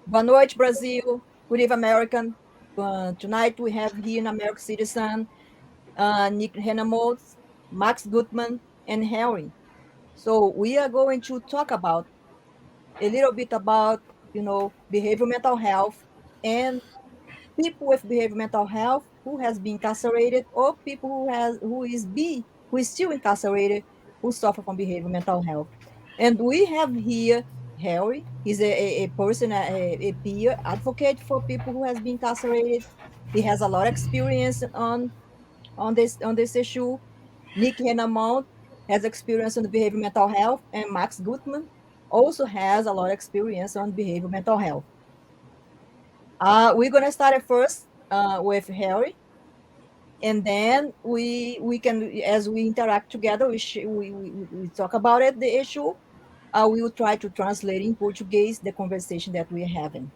Boa noite, Brazil. Good evening, American. Tonight we have here in American Citizen, Nick Hennemoltz, Max Gutman, and Harry. So we are going to talk about a little bit about, behavioral mental health and people with behavioral mental health who has been incarcerated or people who is still incarcerated who suffer from behavioral mental health. And we have here Harry. He's a person, a peer advocate for people who has been incarcerated. He has a lot of experience on this issue. Nick Henamont has experience on the behavioral mental health, and Max Gutman also has a lot of experience on behavioral mental health. We're gonna start at first with Harry, and then we can, as we interact together, we talk about it, the issue. We will try to translate in Portuguese the conversation that we're having.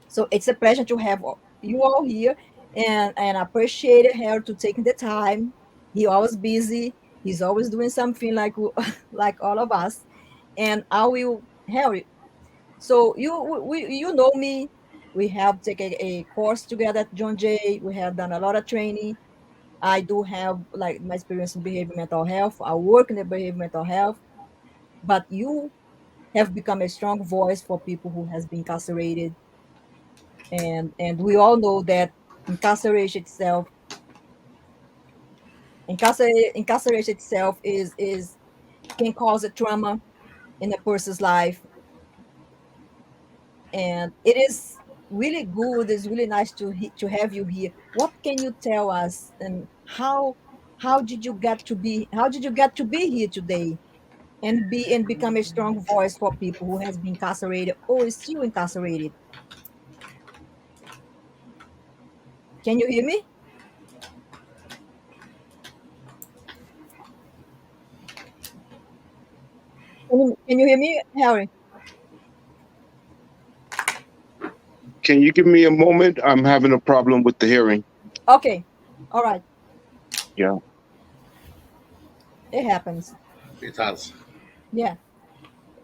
So it's a pleasure to have you all here, and I appreciate Harry to taking the time. He always busy. He's always doing something like like all of us. And I will, Harry. So you know me. We have taken a course together at John Jay. We have done a lot of training. I do have like my experience in behavior mental health. I work in the behavior mental health, but you have become a strong voice for people who has been incarcerated, and we all know that incarceration itself, incarceration itself is can cause a trauma in a person's life, and it is really good. It's really nice to have you here. What can you tell us, and how did you get to be here today and become a strong voice for people who has been incarcerated or is still incarcerated? Can you hear me? Can you hear me, Harry? Can you give me a moment? I'm having a problem with the hearing. Okay, all right, Yeah. it happens. It does. Yeah,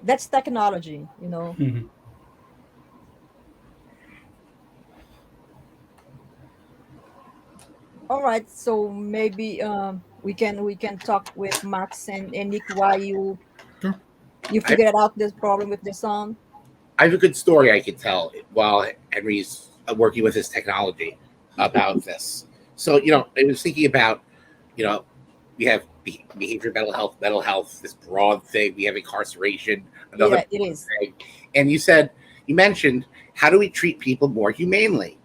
that's technology. Mhm. All right, so maybe we can talk with Max and Nick while Sure. you I, figured out this problem with the song. I have a good story I could tell while Henry's working with his technology about this. So, I was thinking about, you know, we have behavior, mental health, this broad thing. We have incarceration, another Yeah, it broad is. thing. And you mentioned, how do we treat people more humanely?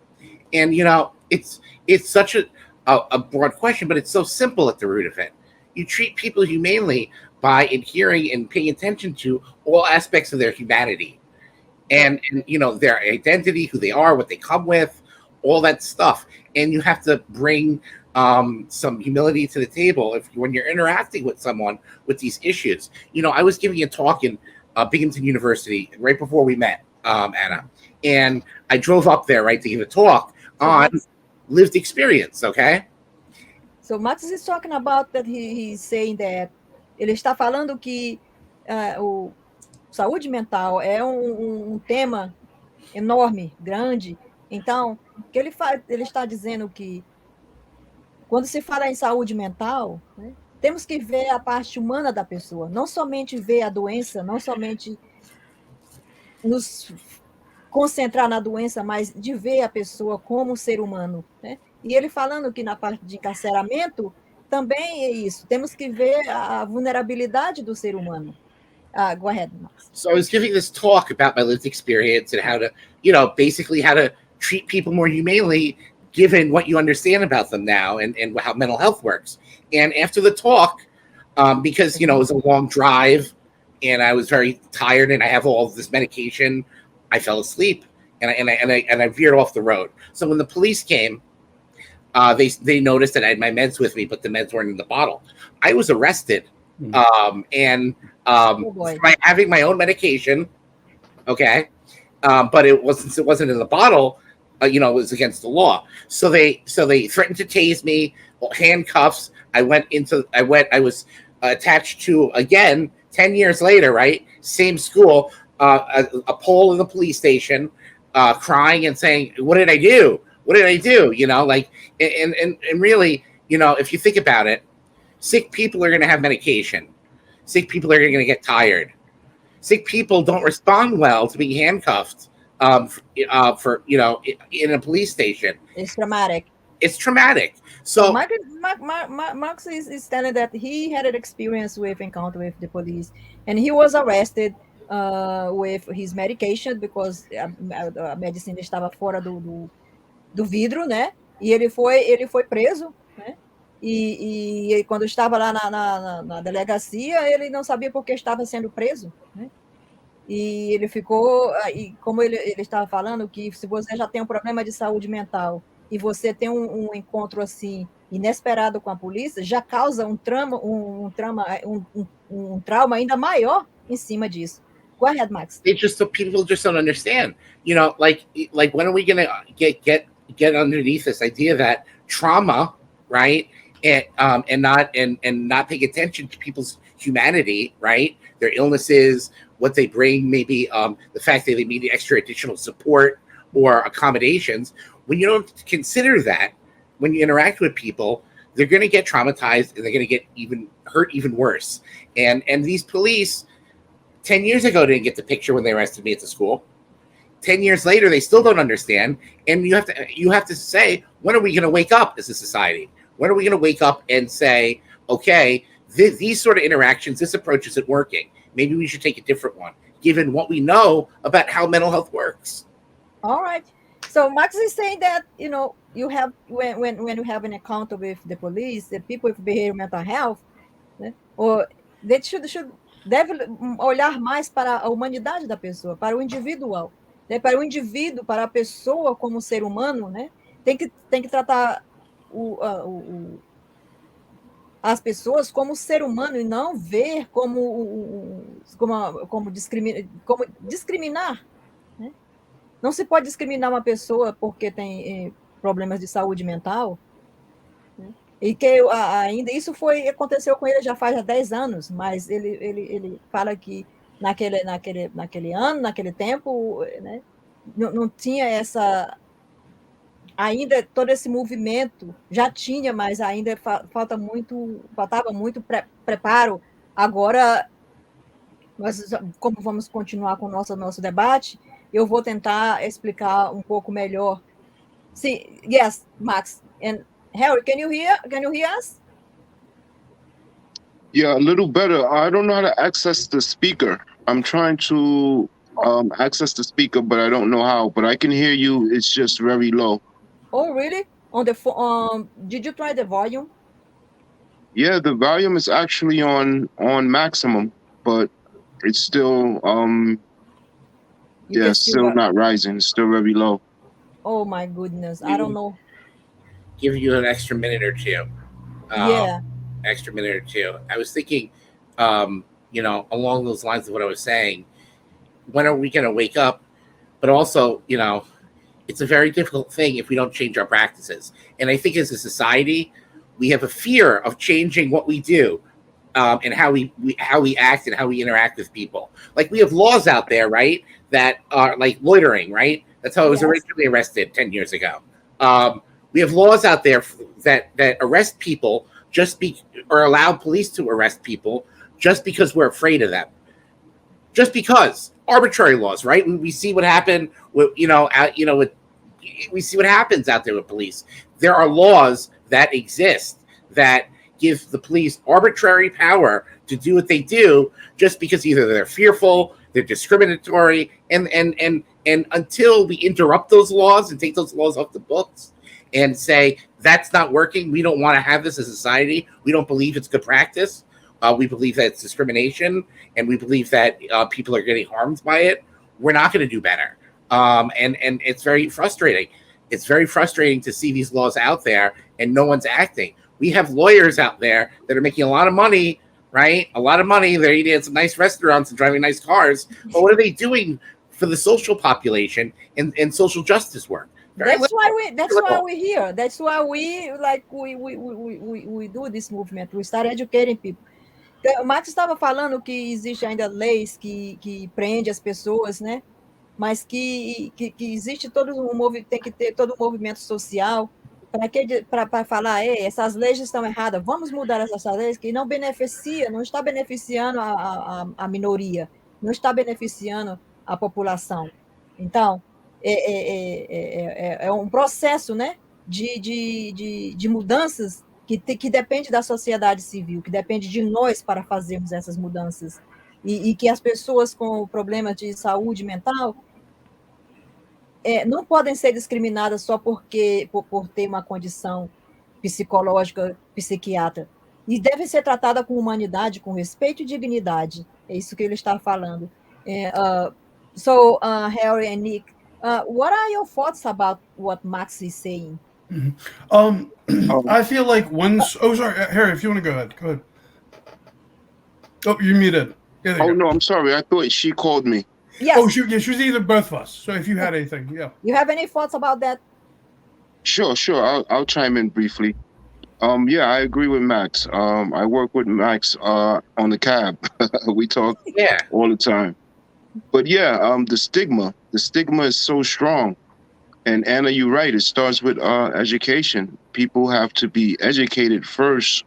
And, it's such a broad question, but it's so simple at the root of it. You treat people humanely by adhering and paying attention to all aspects of their humanity Yep. and their identity, who they are, what they come with, all that stuff. And you have to bring some humility to the table if when you're interacting with someone with these issues. I was giving a talk in Binghamton University right before we met, Anna, and I drove up there right to give a talk So on Max, lived experience. Okay. so Max is talking about that he's saying that ele está falando que o saúde mental é um tema enorme, grande. Então, que ele está dizendo que quando se fala em saúde mental, né, temos que ver a parte humana da pessoa, não somente ver a doença, não somente nos concentrar na doença, mas de ver a pessoa como um ser humano, né? E ele falando que na parte de encarceramento também é isso, temos que ver a vulnerabilidade do ser humano. Go ahead, Max. So I was giving this talk about my lived experience and how to, basically how to treat people more humanely given what you understand about them now and how mental health works. And after the talk, because, it was a long drive and I was very tired and I have all of this medication, I fell asleep and I veered off the road. So when the police came, they noticed that I had my meds with me, but the meds weren't in the bottle. I was arrested, Mhm. and Oh boy. for having my own medication. Okay, but it wasn't in the bottle. It was against the law. So they threatened to tase me, handcuffs. I was attached to, again 10 years later, right? Same school, a pole in the police station, crying and saying, "What did I do? What did I do?" You know, like, and really, you know, if you think about it, sick people are going to have medication. Sick people are going to get tired. Sick people don't respond well to being handcuffed for you know, in a police station. It's traumatic. It's traumatic. So Max is telling that he had an experience with encounter with the police, and he was arrested with his medication because a medicina estava fora do vidro, né? E ele foi preso, né? E quando estava lá na delegacia, ele não sabia por que estava sendo preso, né? E ele ficou, e como ele estava falando, que se você já tem um problema de saúde mental e você tem um encontro assim inesperado com a polícia, já causa um trauma ainda maior em cima disso. Go ahead, Max. People just don't understand. You know, like when are we gonna get underneath this idea that trauma, right, and not paying attention to people's humanity, right, their illnesses, what they bring, maybe the fact that they need extra additional support or accommodations. When you don't consider that, when you interact with people, they're going to get traumatized and they're going to get hurt even worse. And these police 10 years ago didn't get the picture when they arrested me at the school. 10 years later, they still don't understand. And you have to say, when are we going to wake up as a society? When are we going to wake up and say, okay, these sort of interactions, this approach isn't working. Maybe we should take a different one, given what we know about how mental health works. All right. So Max is saying that, you know, you have when you have an encounter with the police, the people with behavioral mental health, né, or they deve olhar mais para a humanidade da pessoa, para o individual, né, para a pessoa como ser humano, né, tem que tratar as pessoas como ser humano e não ver como discriminar, né? Não se pode discriminar uma pessoa porque tem problemas de saúde mental, né? E que ainda isso aconteceu com ele já faz 10 anos, mas ele fala que naquele ano, naquele tempo, né, não tinha ainda todo esse movimento, já tinha, mas ainda faltava muito preparo. Agora, como vamos continuar com o nosso debate, eu vou tentar explicar um pouco melhor. Sim, yes, Max. And Harry, can you hear us? Yeah, a little better. I don't know how to access the speaker. I'm trying to access the speaker, but I don't know how. But I can hear you. It's just very low. Oh, really? On the phone? Did you try the volume? Yeah, the volume is actually on maximum, but it's still still not rising. It's still very low. Oh my goodness, I don't know. Give you an extra minute or two. Yeah. Extra minute or two. I was thinking, you know, along those lines of what I was saying. When are we going to wake up? But also, you know, it's a very difficult thing if we don't change our practices. And I think as a society, we have a fear of changing what we do, and how we act and how we interact with people. Like we have laws out there, right, that are like loitering, right? That's how I was originally arrested 10 years ago. We have laws out there that arrest people or allow police to arrest people just because we're afraid of them. Just because arbitrary laws, right? We see what happened with, we see what happens out there with police. There are laws that exist that give the police arbitrary power to do what they do just because either they're fearful, they're discriminatory, and until we interrupt those laws and take those laws off the books and say that's not working, we don't want to have this as a society, we don't believe it's good practice, we believe that it's discrimination, and we believe that people are getting harmed by it, we're not going to do better. And it's very frustrating. It's very frustrating to see these laws out there and no one's acting. We have lawyers out there that are making a lot of money, right? A lot of money. They're eating at some nice restaurants and driving nice cars. But what are they doing for the social population and social justice work? That's why we're here. That's why we do this movement. We start educating people. O Max estava falando que existe ainda leis que prende as pessoas, né? Mas que existe todo tem que ter todo um movimento social para falar, essas leis estão erradas, vamos mudar essas leis que não não está beneficiando a minoria, não está beneficiando a população. Então, é um processo, né, de mudanças que depende da sociedade civil, que depende de nós para fazermos essas mudanças. E que as pessoas com problemas de saúde mental não podem ser discriminadas só por ter uma condição psicológica, psiquiatra. E devem ser tratadas com humanidade, com respeito e dignidade. É isso que ele está falando. Harry and Nick, what are your thoughts about what Max is saying? I feel like once. Oh, sorry, Harry. If you want to go ahead, go ahead. Oh, you're muted. Yeah, there you go. No, I'm sorry. I thought she called me. Yes. Oh, she was either both of us. So if you had anything, yeah. You have any thoughts about that? Sure. I'll chime in briefly. Yeah, I agree with Max. I work with Max on the cab. We talk all the time. But yeah, the stigma is so strong. And Anna, you're right. It starts with education. People have to be educated first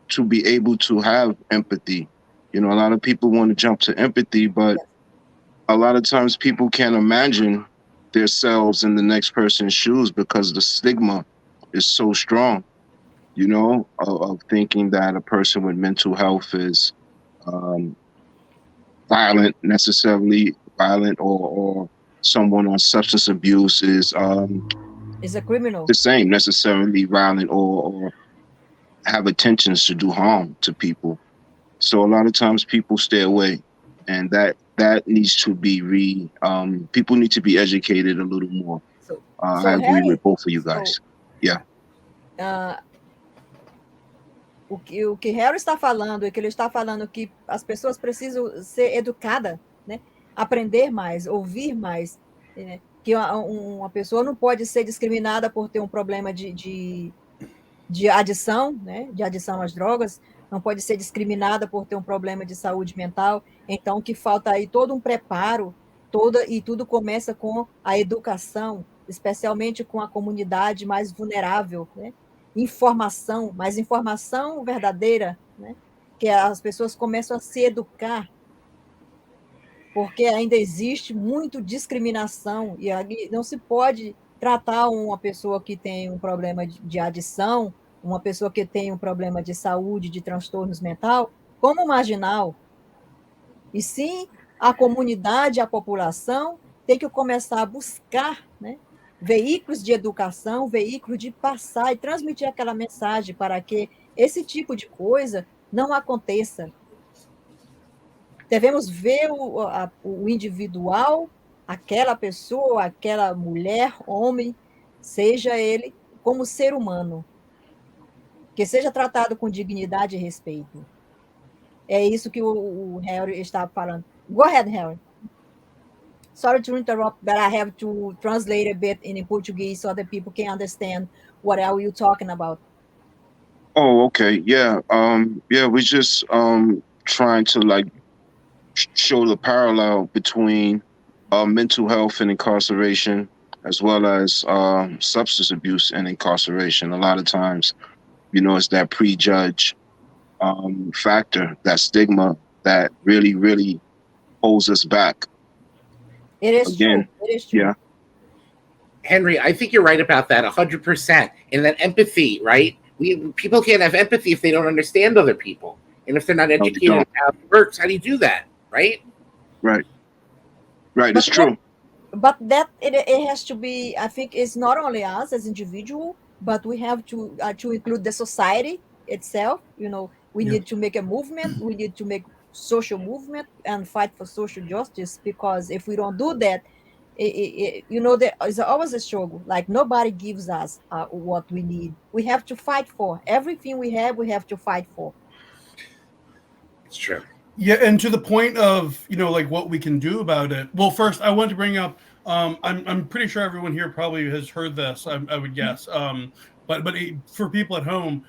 to be able to have empathy. You know, a lot of people want to jump to empathy, but a lot of times people can't imagine themselves in the next person's shoes because the stigma is so strong, you know, of thinking that a person with mental health is necessarily violent, or someone on substance abuse is a criminal. The same, necessarily violent or have intentions to do harm to people. So a lot of times people stay away, and that needs to be people need to be educated a little more. I agree with both of you guys. O que Harry está falando é que ele está falando que as pessoas precisam ser educadas, né? Aprender mais, ouvir mais, né? Que uma pessoa não pode ser discriminada por ter um problema de adição, né? De adição às drogas, não pode ser discriminada por ter um problema de saúde mental. Então, que falta aí todo um preparo, e tudo começa com a educação, especialmente com a comunidade mais vulnerável, né? Informação, mas informação verdadeira, né? Que as pessoas começam a se educar, porque ainda existe muito discriminação, e não se pode tratar uma pessoa que tem um problema de adição, uma pessoa que tem um problema de saúde, de transtornos mental, como marginal. E sim, a comunidade, a população tem que começar a buscar, né, veículos de educação, veículos de passar e transmitir aquela mensagem para que esse tipo de coisa não aconteça. Devemos ver o individual, aquela pessoa, aquela mulher, homem, seja ele como ser humano, que seja tratado com dignidade e respeito. É isso que o Harry está falando. Go ahead, Harry. Sorry to interrupt, but I have to translate a bit in Portuguese so that people can understand what are you talking about. Oh, okay. Yeah. We're just trying to show the parallel between mental health and incarceration, as well as substance abuse and incarceration. A lot of times, you know, it's that prejudge factor, that stigma that really, really holds us back. It is true. It is true. Yeah. Henry, I think you're right about that 100%. And that empathy, right? People can't have empathy if they don't understand other people. And if they're not educated on how it works, how do you do that? Right? Right. It's true. But that it has to be, I think it's not only us as individual, but we have to include the society itself. You know, we need to make a movement. We need to make social movement and fight for social justice, because if we don't do that, you know, there is always a struggle. Like, nobody gives us what we need. We have to fight for everything we have to fight for. It's true. Yeah, and to the point of, you know, like what we can do about it. Well, first, I want to bring up, I'm pretty sure everyone here probably has heard this, I would guess. for people at home,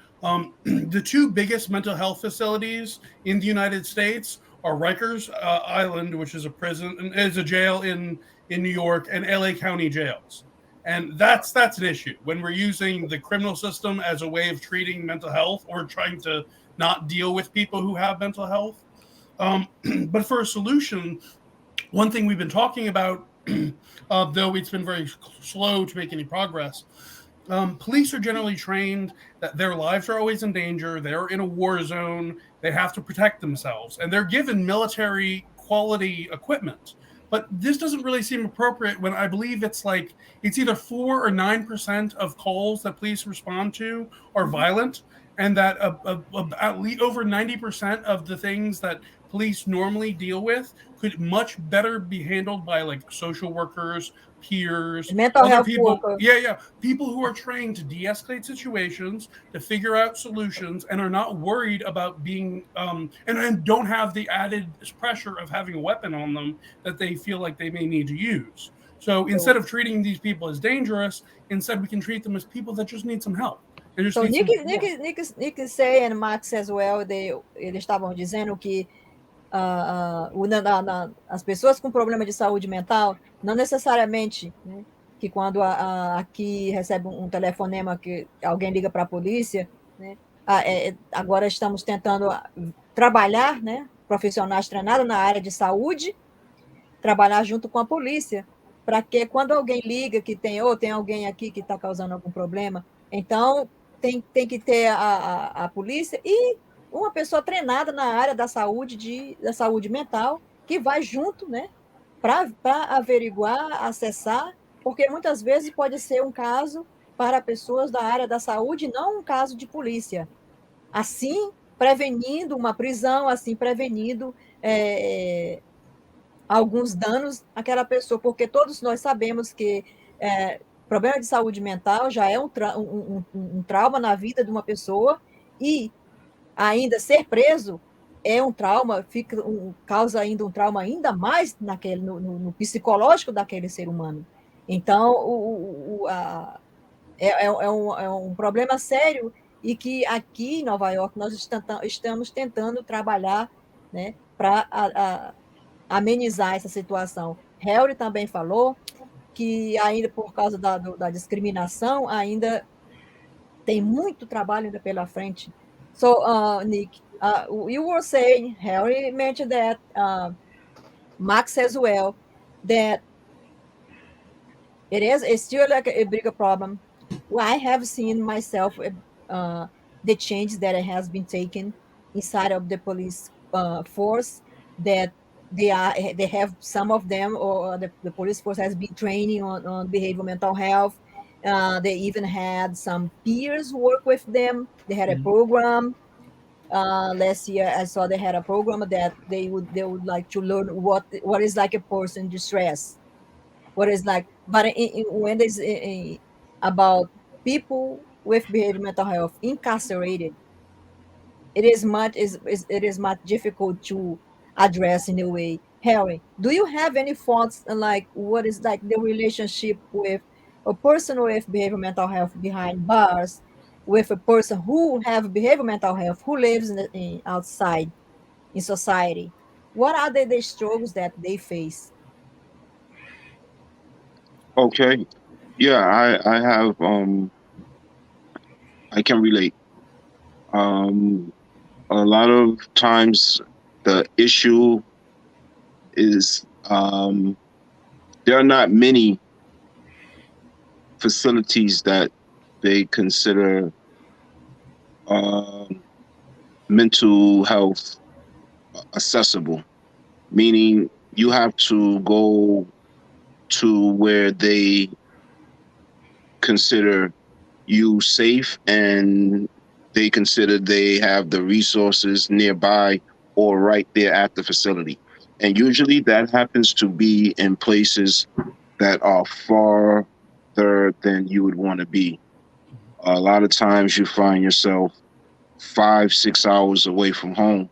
the two biggest mental health facilities in the United States are Rikers Island, which is a prison and is a jail in New York, and LA County jails. And that's an issue when we're using the criminal system as a way of treating mental health or trying to not deal with people who have mental health. But for a solution, one thing we've been talking about, though it's been very slow to make any progress, police are generally trained that their lives are always in danger. They're in a war zone. They have to protect themselves. And they're given military quality equipment. But this doesn't really seem appropriate when I believe it's either 4 or 9% of calls that police respond to are violent, and that at least over 90% of the things that police normally deal with could much better be handled by social workers, peers, mental other health people. workers. Yeah, people who are trained to de-escalate situations, to figure out solutions, and are not worried about being and don't have the added pressure of having a weapon on them that they feel like they may need to use. So instead of treating these people as dangerous, instead we can treat them as people that just need some help. So Nick Say and Max as well, eles estavam dizendo que as pessoas com problema de saúde mental, não necessariamente, né, que quando aqui recebe um telefonema que alguém liga para a polícia, né, agora estamos tentando trabalhar, né, profissionais treinados na área de saúde, trabalhar junto com a polícia, para que quando alguém liga que tem alguém aqui que está causando algum problema, então tem que ter a polícia e uma pessoa treinada na área da saúde mental, que vai junto, né, para averiguar, acessar, porque muitas vezes pode ser um caso para pessoas da área da saúde, não um caso de polícia. Assim, prevenindo uma prisão, assim, prevenindo alguns danos àquela pessoa, porque todos nós sabemos que problema de saúde mental já é um trauma na vida de uma pessoa, e ainda ser preso é um trauma, causa ainda um trauma ainda mais no psicológico daquele ser humano. Então, é um problema sério, e que aqui em Nova York nós estamos tentando trabalhar, né, para amenizar essa situação. Harry também falou que ainda por causa da discriminação, ainda tem muito trabalho ainda pela frente. So, Nick, you were saying, Harry mentioned that, Max as well, that it's still like a bigger problem. Well, I have seen myself the change that has been taken inside of the police force, that they have some of them, or the police force has been training on behavioral mental health. They even had some peers work with them. They had a program. Last year, I saw they had a program that they would like to learn what is like a person distress, what is like. But when there's about people with behavioral mental health incarcerated, it is much difficult to address in a way. Harry, do you have any thoughts on what is the relationship with a person with behavioral mental health behind bars with a person who have behavioral mental health who lives outside in society? What are the struggles that they face? Okay. Yeah, I have I can relate. A lot of times the issue is there are not many facilities that they consider mental health accessible, meaning you have to go to where they consider you safe and they consider they have the resources nearby or right there at the facility. And usually that happens to be in places that are farther than you would want to be. A lot of times you find yourself 5-6 hours away from home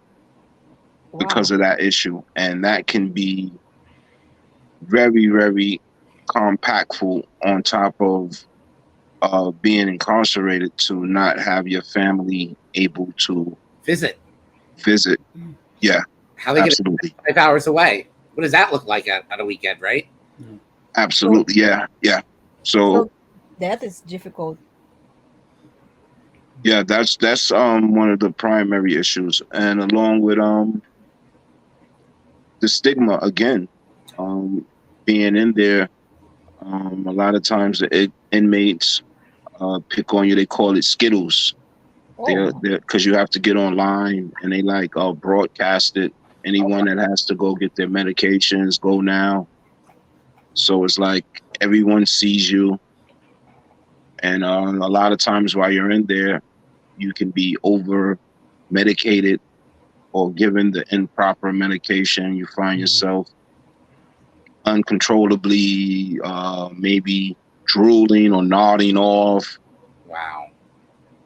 because of that issue. And that can be very, very compactful on top of being incarcerated to not have your family able to visit. Yeah, how they absolutely. Get 5 hours away. What does that look like on a weekend, right? Absolutely, yeah. So that is difficult. Yeah, that's one of the primary issues, and along with the stigma again, being in there, a lot of times the inmates pick on you. They call it Skittles. They're because you have to get online and they like broadcast it. Anyone that has to go get their medications, go now. So it's like everyone sees you, and a lot of times while you're in there, you can be over medicated or given the improper medication. You find yourself uncontrollably maybe drooling or nodding off. Wow.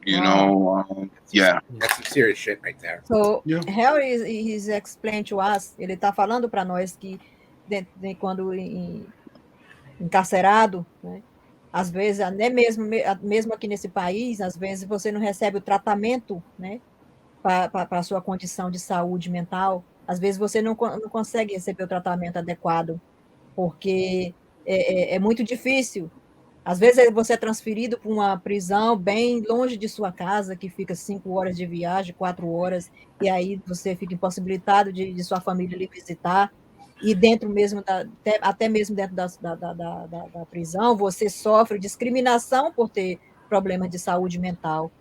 You know, yeah. That's some serious shit right there. So, Harry is explained to us, ele está falando para nós que quando encarcerado, né, às vezes, até mesmo aqui nesse país, às vezes você não recebe o tratamento, né, para a sua condição de saúde mental, às vezes você não consegue receber o tratamento adequado, porque é muito difícil. Às vezes você é transferido para uma prisão bem longe de sua casa, que fica 5 horas de viagem, 4 horas, e aí você fica impossibilitado de sua família lhe visitar, e dentro mesmo, até mesmo dentro da prisão, você sofre discriminação por ter problemas de saúde mental.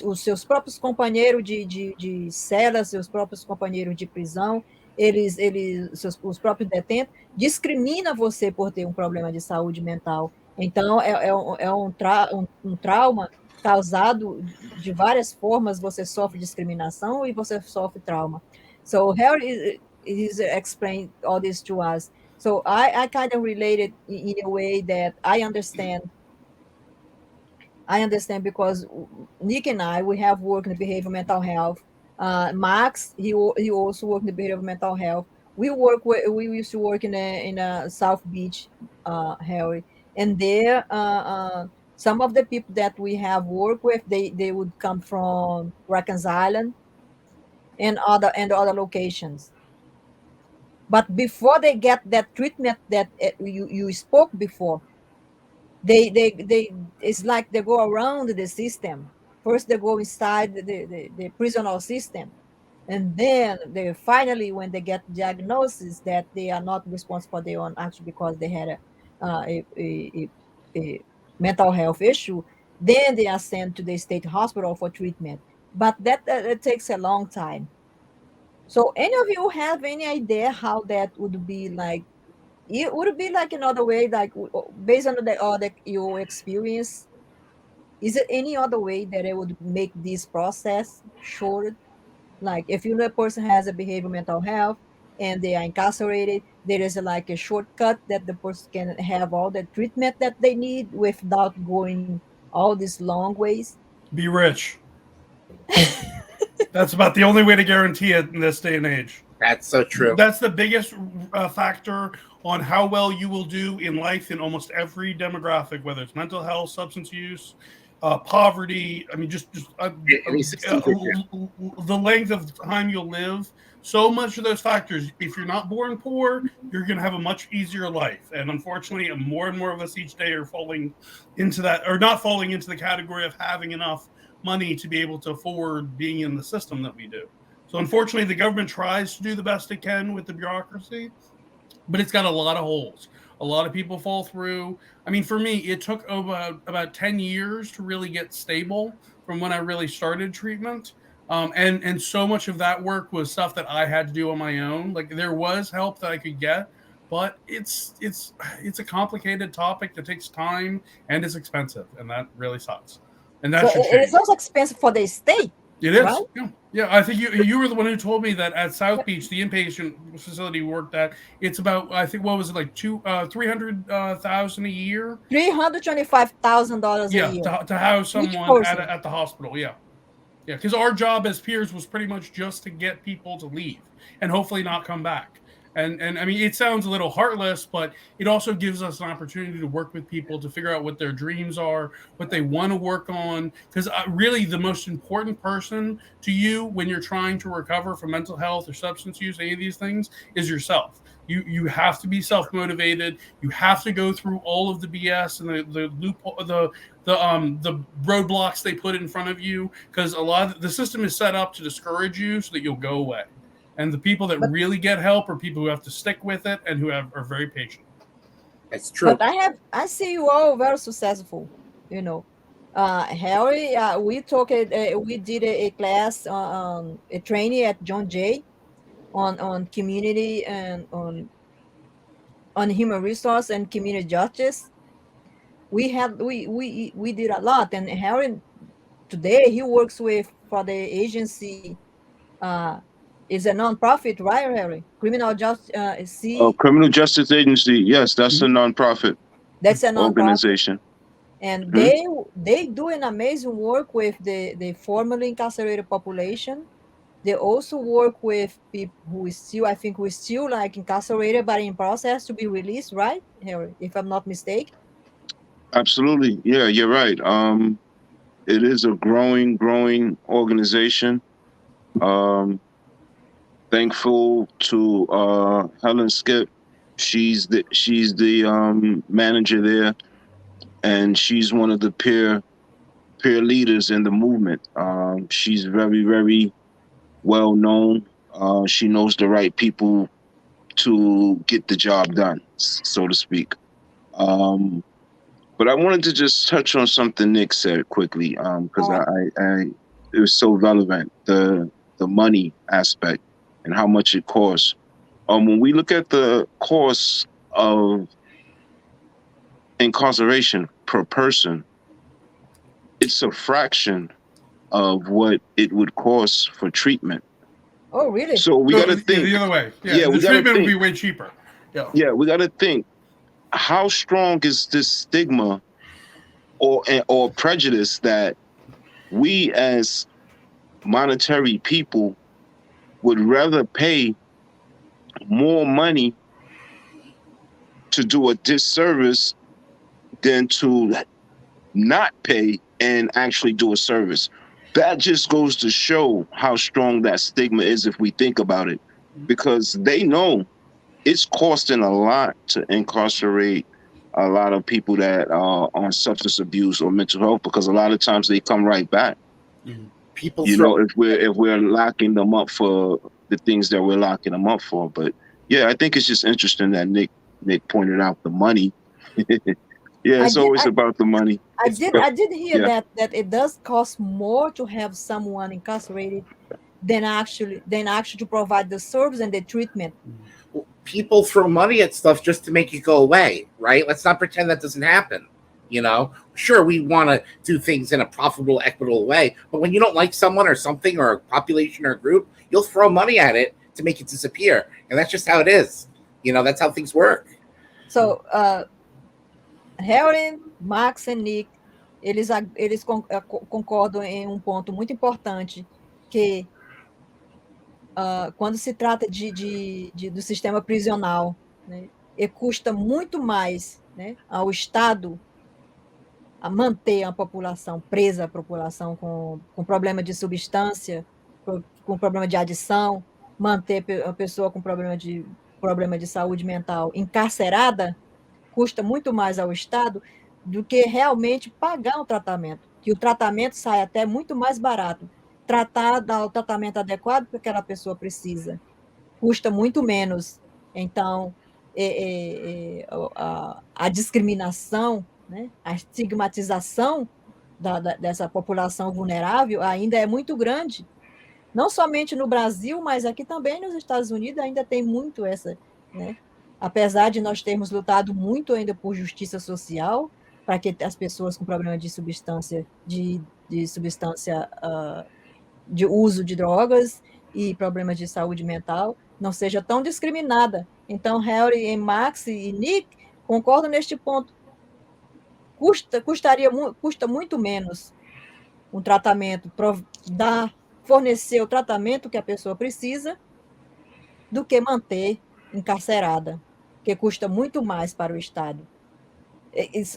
Os seus próprios companheiros de cela, seus próprios companheiros de prisão, os próprios detentos, discriminam você por ter um problema de saúde mental. Então, é um trauma causado de várias formas, você sofre discriminação e você sofre trauma. So, Harry is explained all this to us. So, I kind of related in a way that I understand because Nick and I, we have worked in behavioral mental health. Max, he also worked in behavioral mental health. We used to work in a South Beach, Harry. And there, some of the people that we have worked with, they would come from Rikers Island and other locations. But before they get that treatment that you spoke before, they it's like they go around the system. First, they go inside the prisoner system, and then they finally, when they get diagnosis that they are not responsible for their own action because they had a mental health issue, then they are sent to the state hospital for treatment. But that it takes a long time. So, any of you have any idea how that would be like? It would be like another way, like based on your experience. Is it any other way that it would make this process short? Like if you know a person has a behavioral mental health and they are incarcerated, there is like a shortcut that the person can have all the treatment that they need without going all these long ways. Be rich. That's about the only way to guarantee it in this day and age. That's so true. That's the biggest factor on how well you will do in life in almost every demographic, whether it's mental health, substance use, poverty. I mean, just the length of time you'll live. So much of those factors, if you're not born poor, you're going to have a much easier life. And unfortunately, more and more of us each day are falling into that, or not falling into the category of having enough money to be able to afford being in the system that we do. So unfortunately, the government tries to do the best it can with the bureaucracy, but it's got a lot of holes. A lot of people fall through. I mean, for me, it took about 10 years to really get stable from when I really started treatment. And so much of that work was stuff that I had to do on my own. Like there was help that I could get, but it's a complicated topic that takes time and is expensive, and that really sucks. And that should change. It is also expensive for the state. It is. Right? Yeah. I think you were the one who told me that at South Beach, the inpatient facility we worked at, it's about, I think, what was it, like $300,000 a year? $325,000 a year. To house someone at the hospital. Yeah, because our job as peers was pretty much just to get people to leave and hopefully not come back. And I mean, it sounds a little heartless, but it also gives us an opportunity to work with people to figure out what their dreams are, what they want to work on. Because really, the most important person to you when you're trying to recover from mental health or substance use, any of these things, is yourself. You have to be self-motivated. You have to go through all of the BS and the loophole, the roadblocks they put in front of you, because a lot of the system is set up to discourage you so that you'll go away. And the people that really get help are people who have to stick with it and who are very patient. It's true. But I see you all very successful. You know, Harry, we did a class, a training at John Jay on community and on human resource and community justice. We did a lot, and Harry today he works for the agency. Is a non-profit, right, Harry? Criminal Justice. Criminal Justice Agency. Yes, that's a non-profit. That's a non-profit organization, and they do an amazing work with the formerly incarcerated population. They also work with people who is still, I think, who is still like incarcerated but in process to be released, right, Harry? If I'm not mistaken. Absolutely, yeah, you're right. It is a growing organization. Thankful to Helen Skip. She's the manager there, and she's one of the peer leaders in the movement. She's very well known. She knows the right people to get the job done, so to speak. But I wanted to just touch on something Nick said quickly, because it was so relevant, the money aspect and how much it costs. When we look at the cost of incarceration per person, it's a fraction of what it would cost for treatment. Oh, really? So we got to think the other way. Yeah, the treatment would be way cheaper. Yeah, we got to think, how strong is this stigma or prejudice that we as monetary people would rather pay more money to do a disservice than to not pay and actually do a service. That just goes to show how strong that stigma is if we think about it, because they know it's costing a lot to incarcerate a lot of people that are on substance abuse or mental health, because a lot of times they come right back. People, if we're locking them up for the things that we're locking them up for. But yeah, I think it's just interesting that Nick pointed out the money. Yeah, it's always about the money. I did hear that it does cost more to have someone incarcerated than actually to provide the service and the treatment. People throw money at stuff just to make it go away, right? Let's not pretend that doesn't happen. You know, sure, we want to do things in a profitable, equitable way, but when you don't like someone or something or a population or a group, you'll throw money at it to make it disappear, and that's just how it is. You know, that's how things work. So, Harry, Max e Nick, eles concordam em ponto muito importante, que quando se trata do sistema prisional, né, custa muito mais, né, ao Estado a manter a população presa, a população com problema de substância, com problema de adição, manter a pessoa com problema de saúde mental encarcerada, custa muito mais ao Estado do que realmente pagar o tratamento, que o tratamento sai até muito mais barato. Dar o tratamento adequado que aquela pessoa precisa custa muito menos. Então, a discriminação, né, a estigmatização dessa população vulnerável ainda é muito grande. Não somente no Brasil, mas aqui também nos Estados Unidos ainda tem muito essa, né? Apesar de nós termos lutado muito ainda por justiça social, para que as pessoas com problema de substância, de uso de drogas e problemas de saúde mental, não seja tão discriminada. Então, Harry, Max e Nick concordam neste ponto. Custa muito menos um tratamento, fornecer o tratamento que a pessoa precisa, do que manter encarcerada, que custa muito mais para o Estado.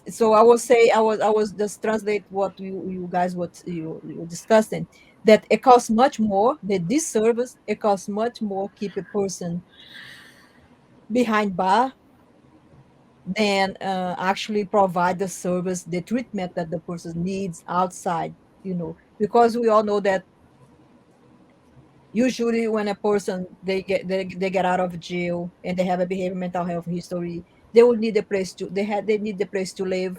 So I was say I was just translate what you guys what you discussing, that it costs much more, that this service, it costs much more keep a person behind bar than actually provide the service, the treatment that the person needs outside, because we all know that usually when a person they get out of jail and they have a behavior mental health history, they would need a place to they need the place to live.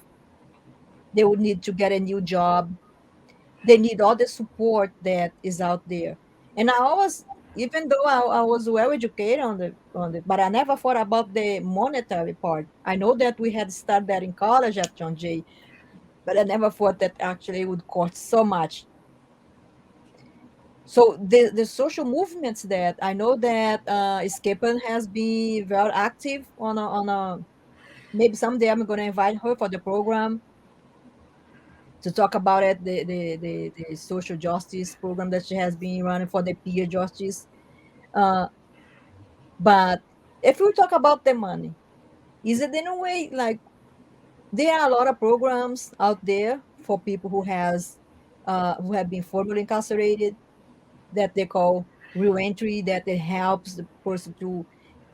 They would need to get a new job. They need all the support that is out there. And I always, even though I was well educated on the, but I never thought about the monetary part. I know that we had studied that in college at John Jay, but I never thought that actually it would cost so much. So the social movements that I know that Escapen has been very active on a maybe someday I'm going to invite her for the program to talk about it, the social justice program that she has been running for the peer justice. Uh, but if we talk about the money, is it in a way like there are a lot of programs out there for people who have been formerly incarcerated that they call reentry, that it helps the person to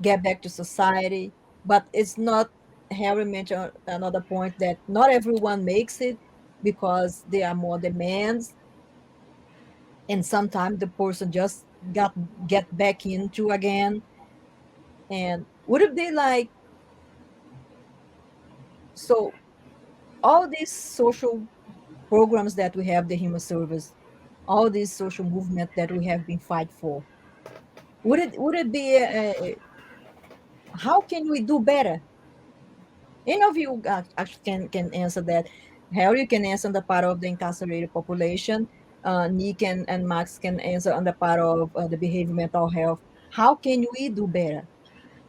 get back to society. But it's not, Harry mentioned another point, that not everyone makes it because there are more demands, and sometimes the person just get back into again. And would it be like, so all these social programs that we have, the human service, all these social movement that we have been fight for, would it be how can we do better? Any of you actually can answer that. Harry, you can answer on the part of the incarcerated population. Nick and Max can answer on the part of the behavior mental health. How can we do better?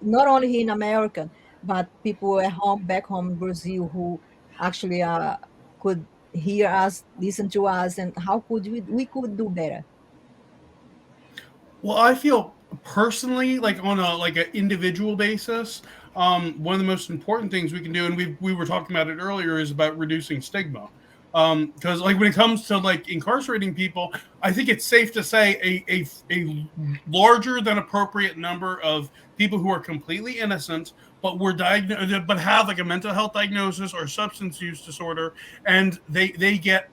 Not only here in America, but people at home, back home in Brazil, who actually could hear us, listen to us, and how could we could do better? Well, I feel personally, like on a like an individual basis, one of the most important things we can do, and we were talking about it earlier, is about reducing stigma. Because like when it comes to like incarcerating people, I think it's safe to say a larger than appropriate number of people who are completely innocent but were diagnosed but have like a mental health diagnosis or substance use disorder, and they get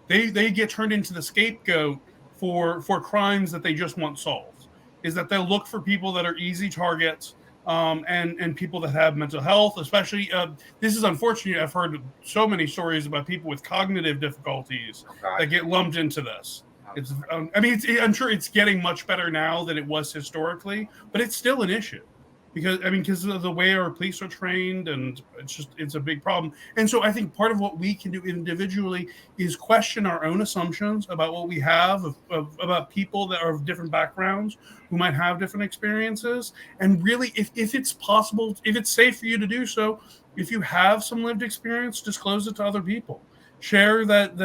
they get turned into the scapegoat for crimes that they just want solved. Is that they'll look for people that are easy targets, and people that have mental health, especially. This is unfortunate. I've heard so many stories about people with cognitive difficulties that get lumped into this. It's, I mean, I'm sure it's getting much better now than it was historically, but it's still an issue because of the way our police are trained, and it's a big problem. And so I think part of what we can do individually is question our own assumptions about what we have about people that are of different backgrounds who might have different experiences, and really, if it's possible, if it's safe for you to do so, if you have some lived experience, disclose it to other people. Share that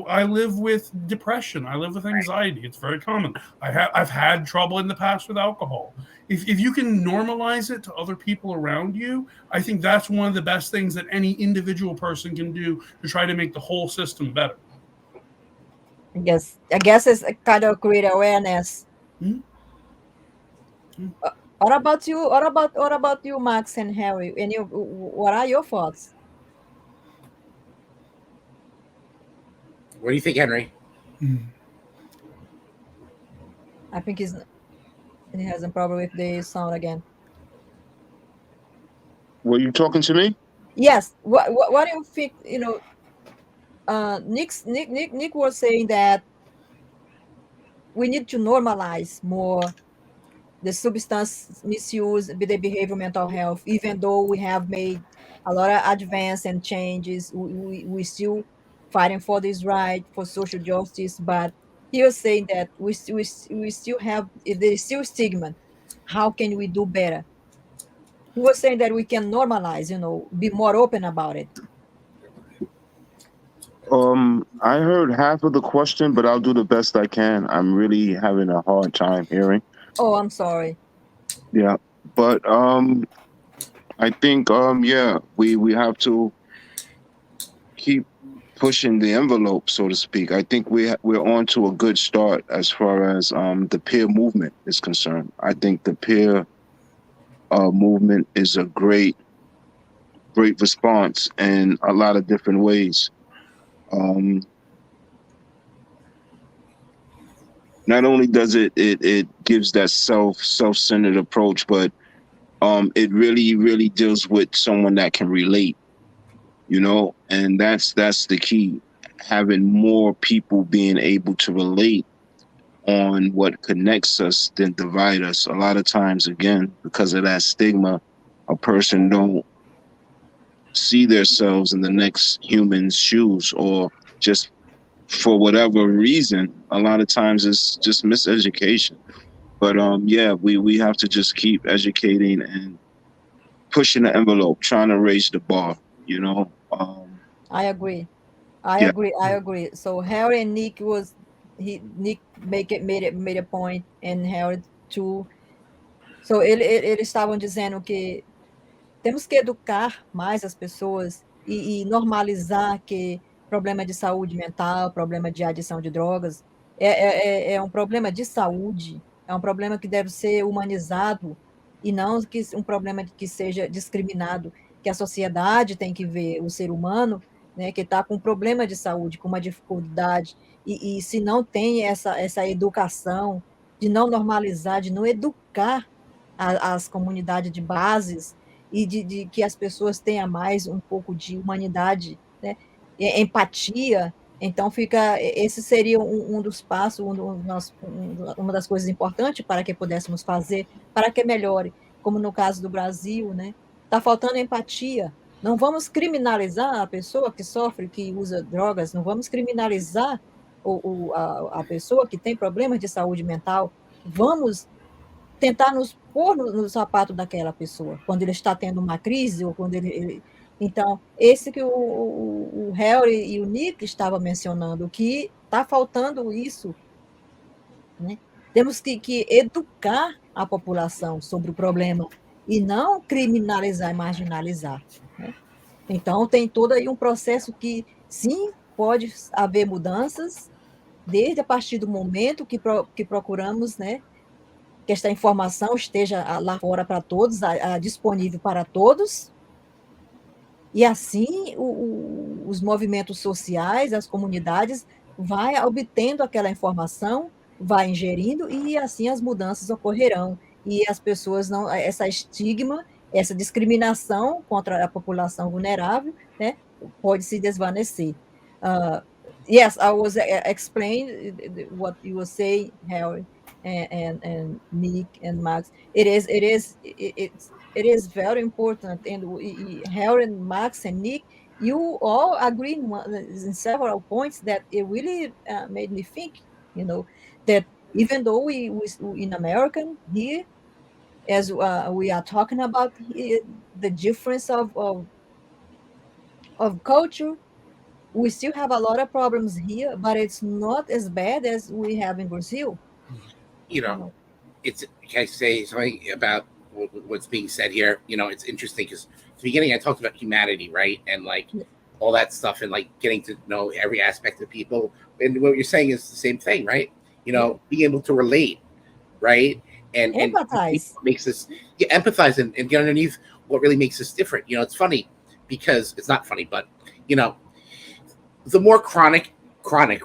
I live with depression, I live with anxiety, it's very common. I've had trouble in the past with alcohol. If you can normalize it to other people around you, I think that's one of the best things that any individual person can do to try to make the whole system better. Yes, I guess it's a kind of create awareness. What about you? What about you, Max and Harry? And what are your thoughts? What do you think, Henry? I think he has a problem with the sound again. Were you talking to me? Yes. What do you think? Nick was saying that we need to normalize more the substance misuse, the behavioral mental health. Even though we have made a lot of advance and changes, we still fighting for this right, for social justice. But he was saying that we still have, if there is still stigma, how can we do better? He was saying that we can normalize, be more open about it. I heard half of the question, but I'll do the best I can. I'm really having a hard time hearing. Oh, I'm sorry. Yeah. But I think yeah, we have to keep pushing the envelope, so to speak. I think we're on to a good start as far as the peer movement is concerned. I think the peer movement is a great response in a lot of different ways. Um, not only does it gives that self-centered approach, but it really deals with someone that can relate, and that's the key. Having more people being able to relate on what connects us than divide us. A lot of times, again, because of that stigma, a person don't see themselves in the next human's shoes, or just for whatever reason. A lot of times it's just miseducation. But yeah, we have to just keep educating and pushing the envelope, trying to raise the bar, I agree. I Yeah. agree. I agree. So Harry and Nick Nick made a point, and Harry too. So eles estavam dizendo que temos que educar mais as pessoas e normalizar que problema de saúde mental, problema de adição de drogas, é um problema de saúde, é um problema que deve ser humanizado e não que um problema que seja discriminado, que a sociedade tem que ver o ser humano, né, que está com um problema de saúde, com uma dificuldade, e se não tem essa educação de não normalizar, de não educar as comunidades de bases, e de que as pessoas tenham mais um pouco de humanidade, né, empatia. Então, esse seria dos passos, uma das coisas importantes para que pudéssemos fazer, para que melhore, como no caso do Brasil, né? Está faltando empatia. Não vamos criminalizar a pessoa que sofre, que usa drogas, não vamos criminalizar a pessoa que tem problemas de saúde mental. Vamos tentar nos pôr no sapato daquela pessoa, quando ele está tendo uma crise, ou quando Então, esse que o Harry e o Nick estavam mencionando, que está faltando isso, né? Temos que educar a população sobre o problema e não criminalizar e marginalizar, né? Então, tem todo aí um processo que, sim, pode haver mudanças, desde a partir do momento que procuramos, né, que esta informação esteja lá fora para todos, disponível para todos, e assim os movimentos sociais, as comunidades, vai obtendo aquela informação, vai ingerindo, e assim as mudanças ocorrerão, e as pessoas não, essa estigma, essa discriminação contra a população vulnerável, né, pode se desvanecer. Yes, I was explain what you were saying, Harry, and Nick and Max. It is very important, and Harry and Max and Nick, you all agree in several points that it really made me think, that even though we in American here, as we are talking about the difference of culture, we still have a lot of problems here, but it's not as bad as we have in Brazil. It's, can I say something about what's being said here? It's interesting because at the beginning I talked about humanity, right? And like all that stuff, and like getting to know every aspect of people. And what you're saying is the same thing, right? Being able to relate, right? And empathize. Makes us empathize and get underneath what really makes us different. It's funny because it's not funny, but the more chronic,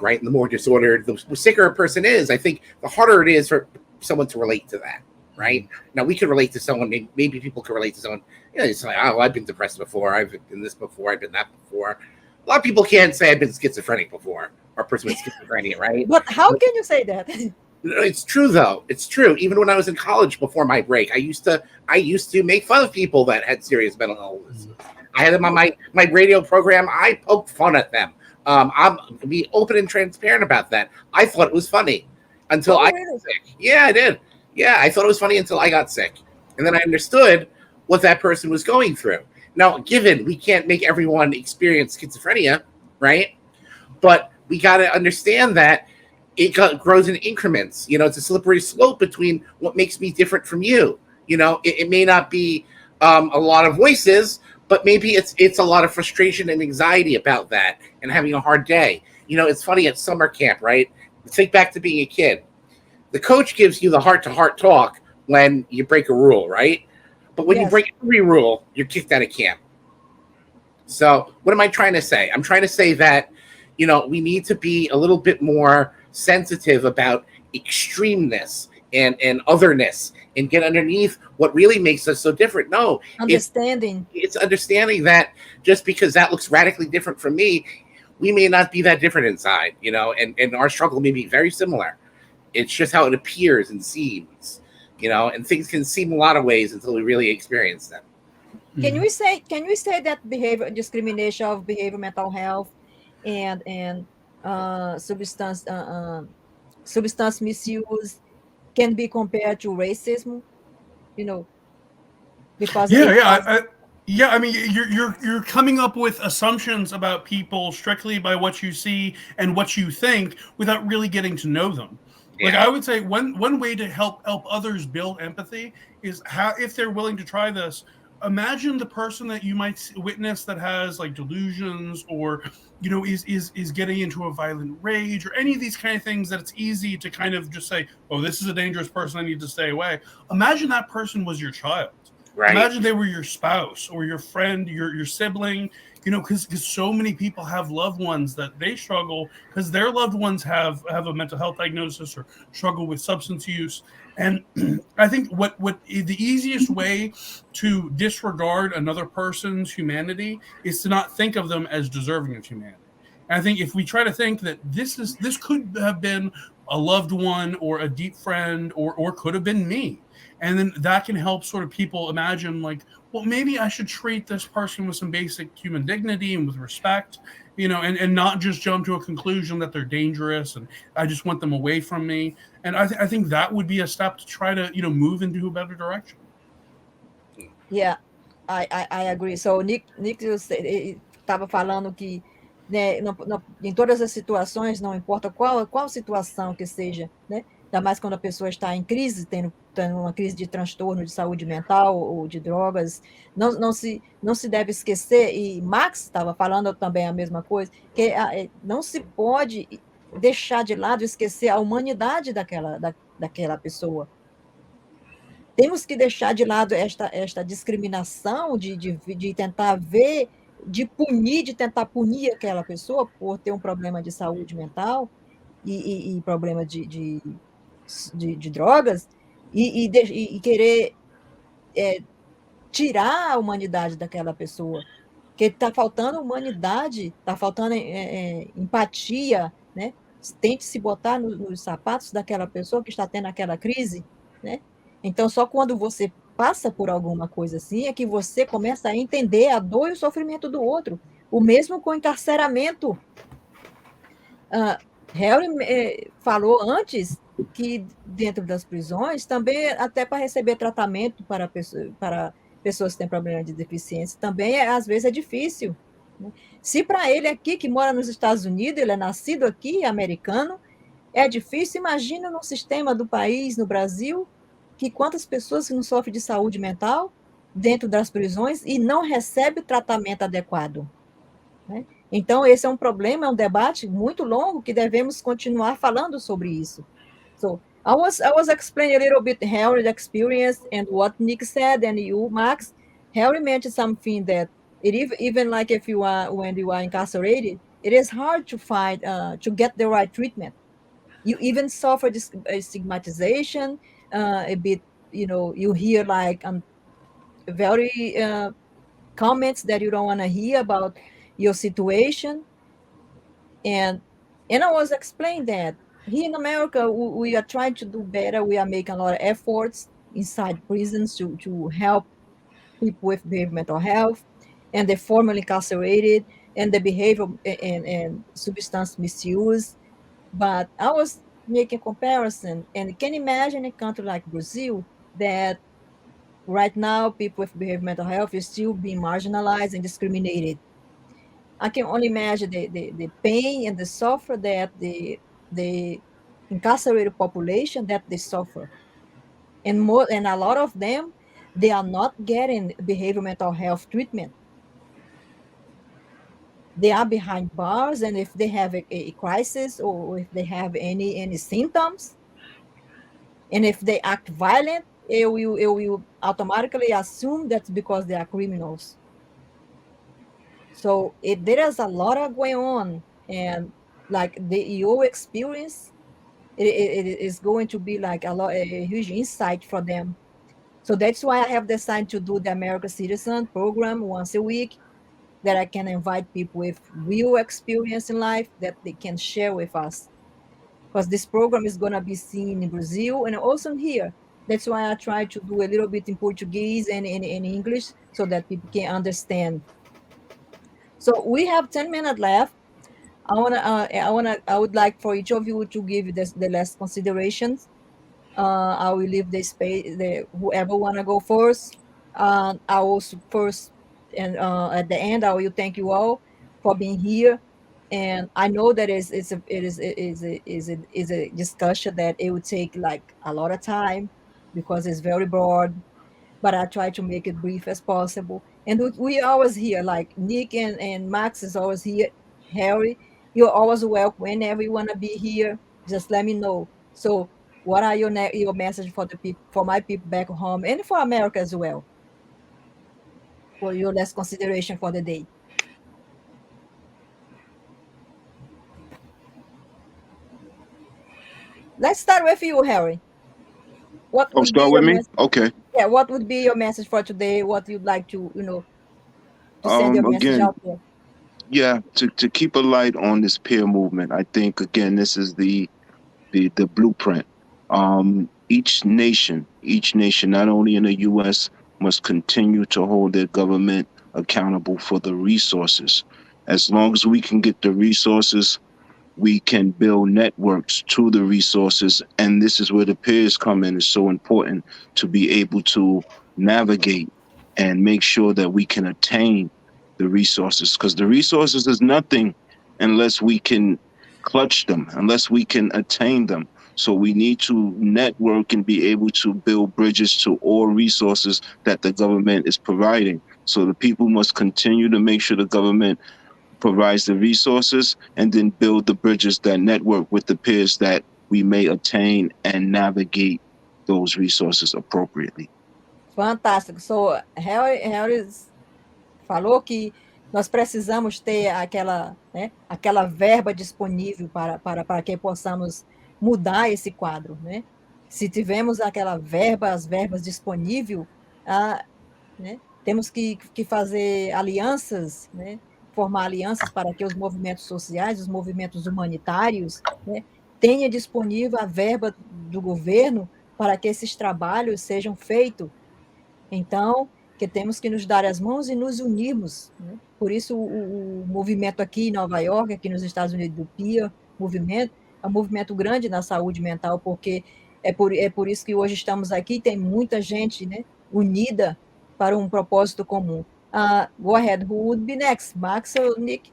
right? And the more disordered, the sicker a person is, I think the harder it is for someone to relate to that, right? Now we could relate to someone, maybe people could relate to someone, it's like, oh, I've been depressed before, I've been this before, I've been that before. A lot of people can't say I've been schizophrenic before, or a person with schizophrenia, right? But how can you say that? It's true though. It's true. Even when I was in college before my break, I used to make fun of people that had serious mental illness. I had them on my radio program. I poked fun at them. I'm be open and transparent about that. I thought it was funny until I got sick. Yeah, I did. Yeah, I thought it was funny until I got sick. And then I understood what that person was going through. Now, given we can't make everyone experience schizophrenia, right? But we got to understand that it grows in increments. It's a slippery slope between what makes me different from you. It may not be a lot of voices, but maybe it's a lot of frustration and anxiety about that and having a hard day. It's funny at summer camp, right? Think back to being a kid. The coach gives you the heart-to-heart talk when you break a rule, right? But when you break every rule, you're kicked out of camp. So what am I trying to say? I'm trying to say that, we need to be a little bit more sensitive about extremeness and otherness and get underneath what really makes us so different. No, it's understanding that just because that looks radically different from me, we may not be that different inside, and our struggle may be very similar. It's just how it appears and seems, and things can seem a lot of ways until we really experience them. Can you say that behavior discrimination of behavior mental health and substance misuse can be compared to racism? Because I mean, you're coming up with assumptions about people strictly by what you see and what you think without really getting to know them. Like I would say, one way to help others build empathy is if they're willing to try this. Imagine the person that you might witness that has like delusions or is getting into a violent rage or any of these kind of things that it's easy to kind of just say, oh, this is a dangerous person, I need to stay away. Imagine that person was your child. Right. Imagine they were your spouse or your friend, your sibling, because so many people have loved ones that they struggle because their loved ones have a mental health diagnosis or struggle with substance use. And I think what the easiest way to disregard another person's humanity is to not think of them as deserving of humanity. And I think if we try to think that this could have been a loved one or a deep friend or could have been me, and then that can help sort of people imagine like, well, maybe I should treat this person with some basic human dignity and with respect, and not just jump to a conclusion that they're dangerous and I just want them away from me. And I think that would be a step to try to, move into a better direction. Yeah, I agree. So Nick estava falando que em todas as situações, não importa qual situação que seja, né? Ainda mais quando a pessoa está em crise, tendo uma crise de transtorno de saúde mental ou de drogas, não se deve esquecer, e Max estava falando também a mesma coisa, que não se pode deixar de lado, esquecer a humanidade daquela pessoa. Temos que deixar de lado esta discriminação de tentar ver, de tentar punir aquela pessoa por ter um problema de saúde mental e problema de drogas, e querer tirar a humanidade daquela pessoa, porque está faltando humanidade, está faltando empatia, né? Tente se botar nos sapatos daquela pessoa que está tendo aquela crise, né? Então, só quando você passa por alguma coisa assim é que você começa a entender a dor e o sofrimento do outro. O mesmo com encarceramento. Harry falou antes que dentro das prisões, também até para receber tratamento para pessoas que têm problema de deficiência, também às vezes é difícil. Né? Se para ele aqui, que mora nos Estados Unidos, ele é nascido aqui, americano, é difícil, imagina no sistema do país, no Brasil, que quantas pessoas que não sofrem de saúde mental dentro das prisões e não recebem tratamento adequado. Né? Então, esse é um problema, é um debate muito longo que devemos continuar falando sobre isso. So, I was explaining a little bit Harry's experience and what Nick said, and you, Max. Harry mentioned something that even like when you are incarcerated, it is hard to find, to get the right treatment. You even suffer this stigmatization, a bit, you hear like very comments that you don't want to hear about your situation. And I was explaining that here in America, we are trying to do better. We are making a lot of efforts inside prisons to help people with behavioral mental health and the formerly incarcerated and the behavior and substance misuse. But I was making a comparison, and can imagine a country like Brazil that right now people with behavioral mental health is still being marginalized and discriminated. I can only imagine the pain and the suffer that the incarcerated population that they suffer, and a lot of them they are not getting behavioral mental health treatment. They are behind bars, and if they have a crisis, or if they have any symptoms, and if they act violent, it will automatically assume that's because they are criminals. So there is a lot of going on, and like your experience, it is going to be like a huge insight for them. So that's why I have decided to do the American Citizen program once a week, that I can invite people with real experience in life that they can share with us. Because this program is going to be seen in Brazil and also here. That's why I try to do a little bit in Portuguese and in English, so that people can understand. So we have 10 minutes left. I would like for each of you to give the last considerations. I will leave the space, whoever want to go first. I will first, and at the end, I will thank you all for being here. And I know that it is a discussion that it would take like a lot of time, because it's very broad, but I try to make it brief as possible. And we always here, like Nick and Max is always here. Harry, you're always welcome. Whenever you want to be here, just let me know. So, what are your message for the people, for my people back home, and for America as well? For your last consideration for the day. Let's start with you, Harry. What Oh, would be start your with me? message? Okay. Yeah, what would be your message for today? What you'd like to send your message Again, out there? yeah, to keep a light on this peer movement. I think again, this is the blueprint. Each nation, not only in the U.S., must continue to hold their government accountable for the resources. As long as we can get the resources, we can build networks to the resources. And this is where the peers come in. It's so important to be able to navigate and make sure that we can attain the resources, because the resources is nothing unless we can clutch them, unless we can attain them. So we need to network and be able to build bridges to all resources that the government is providing. So the people must continue to make sure the government provides the resources, and then build the bridges that network with the peers that we may attain and navigate those resources appropriately. Fantástico. So, Harry falou que nós precisamos ter aquela verba disponível para que possamos mudar esse quadro, né? Se tivermos aquela verba, as verbas disponíveis, né, temos que fazer alianças, né? Formar alianças para que os movimentos sociais, os movimentos humanitários, né, tenha disponível a verba do governo para que esses trabalhos sejam feitos. Então, que temos que nos dar as mãos e nos unirmos, né? Por isso o movimento aqui em Nova York, aqui nos Estados Unidos, do PEER, movimento, é um movimento grande na saúde mental, porque é por isso que hoje estamos aqui, tem muita gente, né, unida para um propósito comum. Go ahead, who would be next, Max or Nick?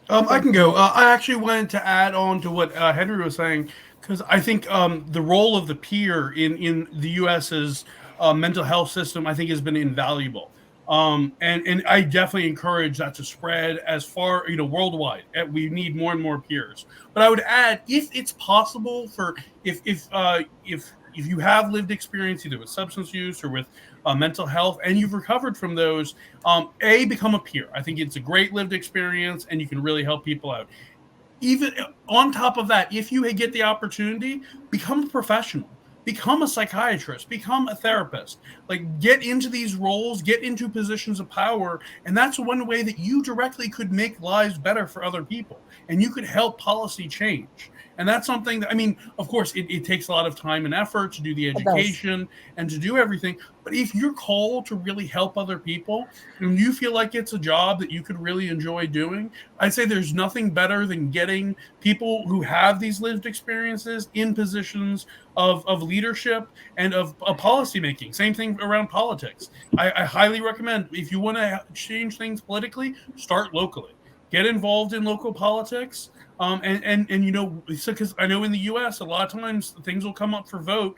I can go. I actually wanted to add on to what Henry was saying, because I think the role of the peer in the U.S.'s mental health system, I think, has been invaluable. And I definitely encourage that to spread as far, worldwide. We need more and more peers. But I would add, if it's possible, if you have lived experience either with substance use or with mental health, and you've recovered from those, become a peer. I think it's a great lived experience, and you can really help people out. Even on top of that, if you get the opportunity, become a professional. Become a psychiatrist, become a therapist, like get into these roles, get into positions of power. And that's one way that you directly could make lives better for other people, and you could help policy change. And that's something that, I mean, of course, it takes a lot of time and effort to do the education and to do everything. But if you're called to really help other people and you feel like it's a job that you could really enjoy doing, I'd say there's nothing better than getting people who have these lived experiences in positions of leadership and of policy making. Same thing around politics. I highly recommend, if you want to change things politically, start locally. Get involved in local politics. Because I know in the U.S. a lot of times things will come up for vote.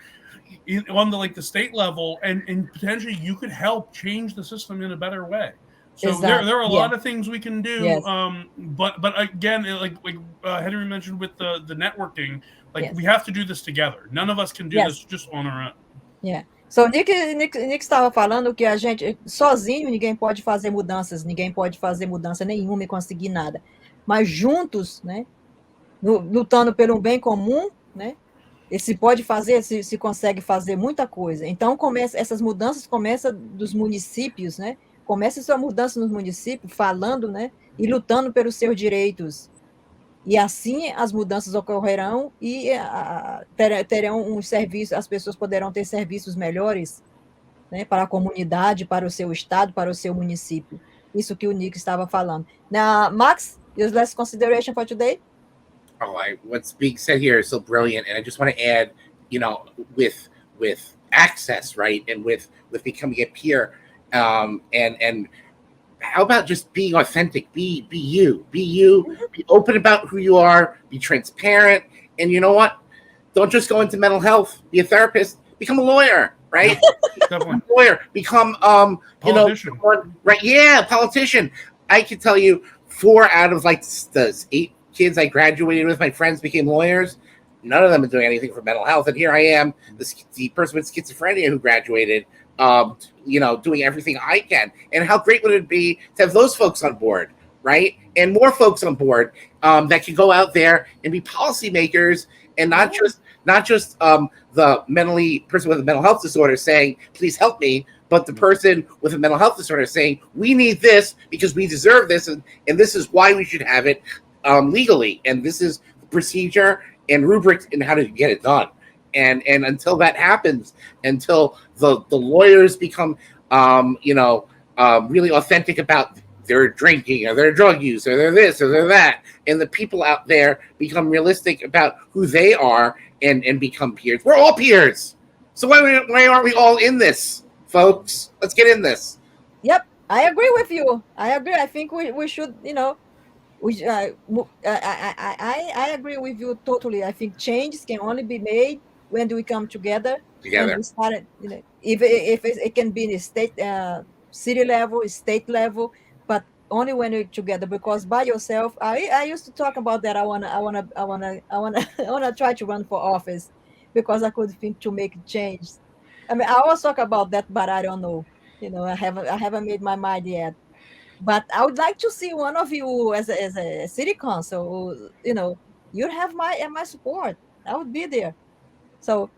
on the state level, and potentially you could help change the system in a better way. So Exactly. there are a lot of things we can do. Yes. But again, like Henry mentioned with the networking, Yes. we have to do this together. None of us can do this just on our own. Yeah. So Nick estava falando que a gente sozinho ninguém pode fazer mudanças, ninguém pode fazer mudança nenhuma e conseguir nada. Mas juntos, né, lutando pelo bem comum, né, se pode fazer, se consegue fazer muita coisa. Então essas mudanças começam dos municípios, né? Começa essa mudança nos municípios, falando, né, e lutando pelos seus direitos. E assim as mudanças ocorrerão e terão um serviço, as pessoas poderão ter serviços melhores, né, para a comunidade, para o seu estado, para o seu município. Isso que o Nick estava falando. Now, Max, your last consideration for today? What's being said here is so brilliant, and I just want to add, with access, right, and with becoming a peer, and how about just being authentic? Be you. Be open about who you are. Be transparent, and you know what? Don't just go into mental health. Be a therapist. Become a lawyer, right? Definitely. Lawyer. Become politician. Right? Yeah, politician. I can tell you, 4 out of the 8 kids I graduated with, my friends became lawyers. None of them are doing anything for mental health, and here I am, the person with schizophrenia who graduated, doing everything I can. And how great would it be to have those folks on board, right? And more folks on board that can go out there and be policymakers, and not just the person with a mental health disorder saying, "Please help me," but the person with a mental health disorder saying, "We need this because we deserve this, and this is why we should have it legally, and this is the procedure and rubrics and how to get it done." And until that happens, until the lawyers become really authentic about their drinking or their drug use or their this or their that, and the people out there become realistic about who they are and become peers. We're all peers. So why aren't we all in this, folks? Let's get in this. Yep, I agree with you. I agree. I think we should, I agree with you totally. I think changes can only be made when we come together. And we start, if it can be in a state, city level, state level, but only when we're together. Because by yourself, I used to talk about that. I wanna try to run for office because I could think to make change. I mean, I always talk about that, but I don't know. I haven't made my mind yet. But I would like to see one of you as a city council. You have my support. I would be there. So,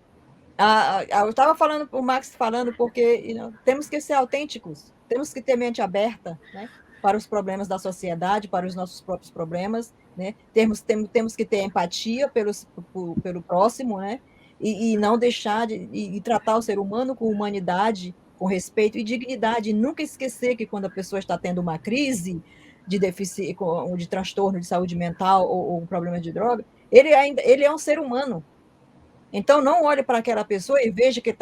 eu estava falando, o Max falando, porque temos que ser autênticos, temos que ter mente aberta, né, para os problemas da sociedade, para os nossos próprios problemas, né? Temos que ter empatia pelo próximo, né? E não deixar de tratar o ser humano com humanidade, com respeito e dignidade, e nunca esquecer que quando a pessoa está tendo uma crise de deficiência, de transtorno de saúde mental ou um problema de droga, ele é um ser humano. Então, não olhe para aquela pessoa e veja que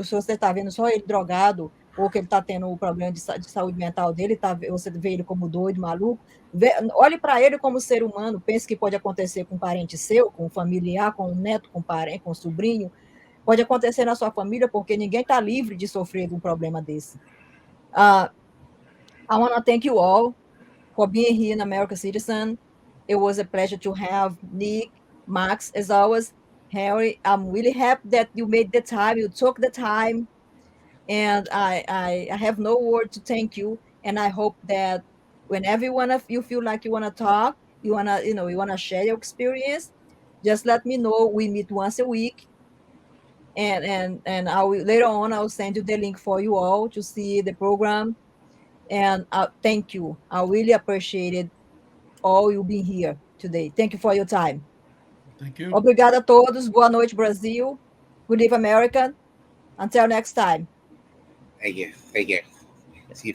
se você está vendo só ele drogado, ou que ele está tendo um problema de saúde mental dele, você vê ele como doido, maluco. Olhe para ele como ser humano, pense que pode acontecer com um parente seu, com um familiar, com um neto, com um parente, com um sobrinho. Pode acontecer na sua família, porque ninguém está livre de sofrer de um problema desse. I want to thank you all for being here in American Citizen. It was a pleasure to have Nick, Max, as always. Henry, I'm really happy that you made the time, you took the time, and I have no word to thank you. And I hope that whenever one of you feel like you want to talk, you want to share your experience, just let me know. We meet once a week, and I will, later on I'll send you the link for you all to see the program. And thank you. I really appreciated all you being here today. Thank you for your time. Thank you. Obrigada a todos. Boa noite, Brasil. Good evening, America. Until next time. Thank you. See you.